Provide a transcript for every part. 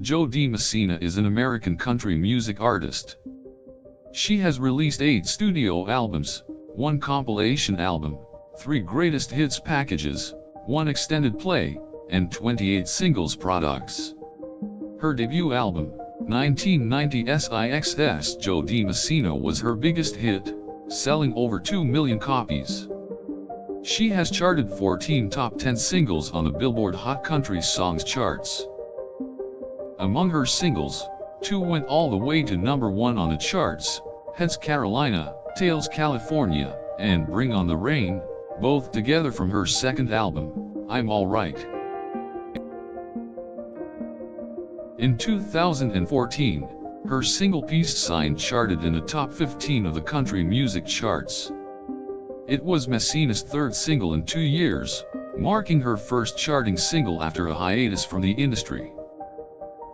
Dee Messina is an American country music artist. She has released 8 studio albums, 1 compilation album, 3 greatest hits packages, 1 extended play, and 28 singles products. Her debut album, 1990's IXS Dee Messina, was her biggest hit, selling over 2 million copies. She has charted 14 top 10 singles on the Billboard Hot Country Songs charts. Among her singles, 2 went all the way to number 1 on the charts: Heads Carolina, Tails California, and Bring on the Rain, both together from her second album, I'm Alright. In 2014, her single Peace Sign charted in the top 15 of the country music charts. It was Messina's third single in 2 years, marking her first charting single after a hiatus from the industry.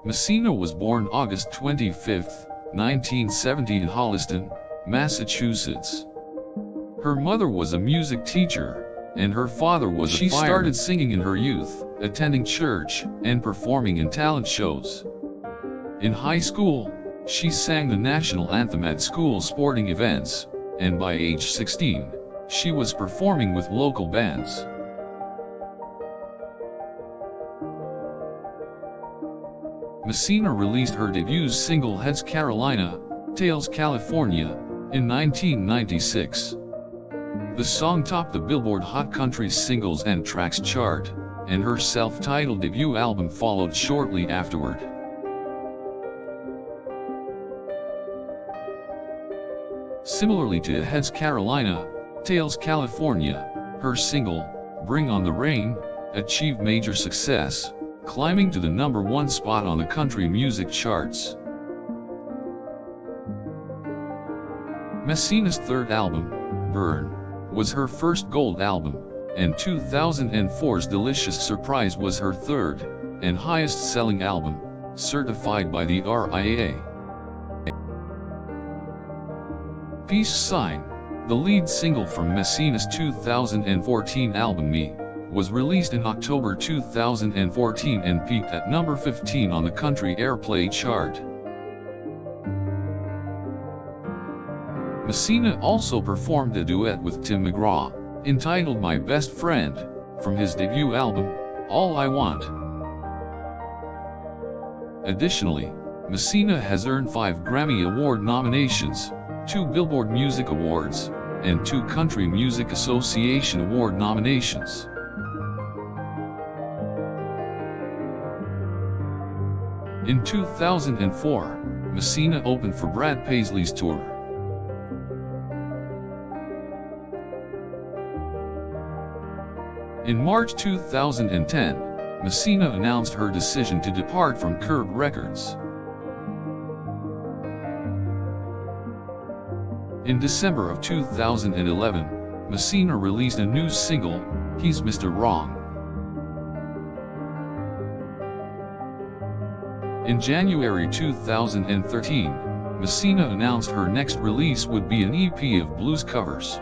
Messina was born August 25, 1970 in Holliston, Massachusetts. Her mother was a music teacher, and her father was a fireman. She started singing in her youth, attending church, and performing in talent shows. In high school, she sang the national anthem at school sporting events, and by age 16, she was performing with local bands. Messina released her debut single Heads Carolina, Tails California, in 1996. The song topped the Billboard Hot Country Singles and Tracks chart, and her self-titled debut album followed shortly afterward. Similarly to Heads Carolina, Tails California, her single, Bring on the Rain, achieved major success, climbing to the number 1 spot on the country music charts. Messina's third album, Burn, was her first gold album, and 2004's Delicious Surprise was her third, and highest-selling album, certified by the RIAA. Peace Sign, the lead single from Messina's 2014 album Me, was released in October 2014 and peaked at number 15 on the country airplay chart. Messina also performed a duet with Tim McGraw, entitled My Best Friend, from his debut album, All I Want. Additionally, Messina has earned 5 Grammy Award nominations, 2 Billboard Music Awards, and 2 Country Music Association Award nominations. In 2004, Messina opened for Brad Paisley's tour. In March 2010, Messina announced her decision to depart from Curb Records. In December of 2011, Messina released a new single, He's Mr. Wrong. In January 2013, Messina announced her next release would be an EP of blues covers.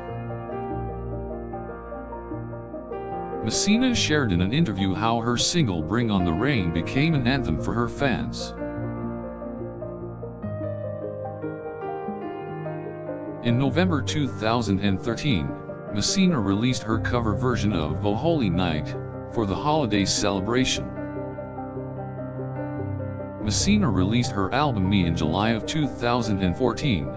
Messina shared in an interview how her single Bring on the Rain became an anthem for her fans. In November 2013, Messina released her cover version of O Holy Night for the holiday celebration. Messina released her album Me in July of 2014.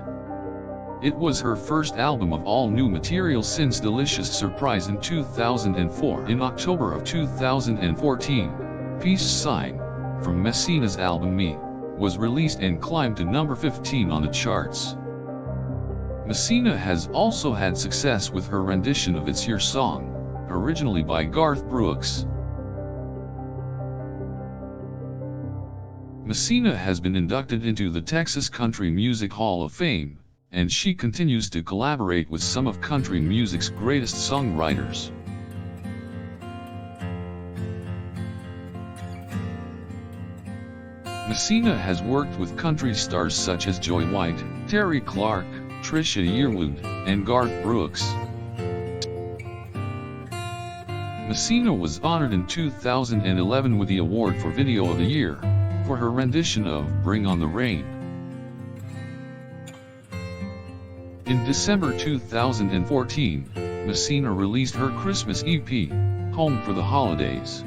It was her first album of all new material since Delicious Surprise in 2004. In October of 2014, Peace Sign, from Messina's album Me, was released and climbed to number 15 on the charts. Messina has also had success with her rendition of It's Your Song, originally by Garth Brooks. Messina has been inducted into the Texas Country Music Hall of Fame, and she continues to collaborate with some of country music's greatest songwriters. Messina has worked with country stars such as Joy White, Terry Clark, Trisha Yearwood, and Garth Brooks. Messina was honored in 2011 with the award for Video of the Year for her rendition of Bring on the Rain. In December 2014, Messina released her Christmas EP, Home for the Holidays.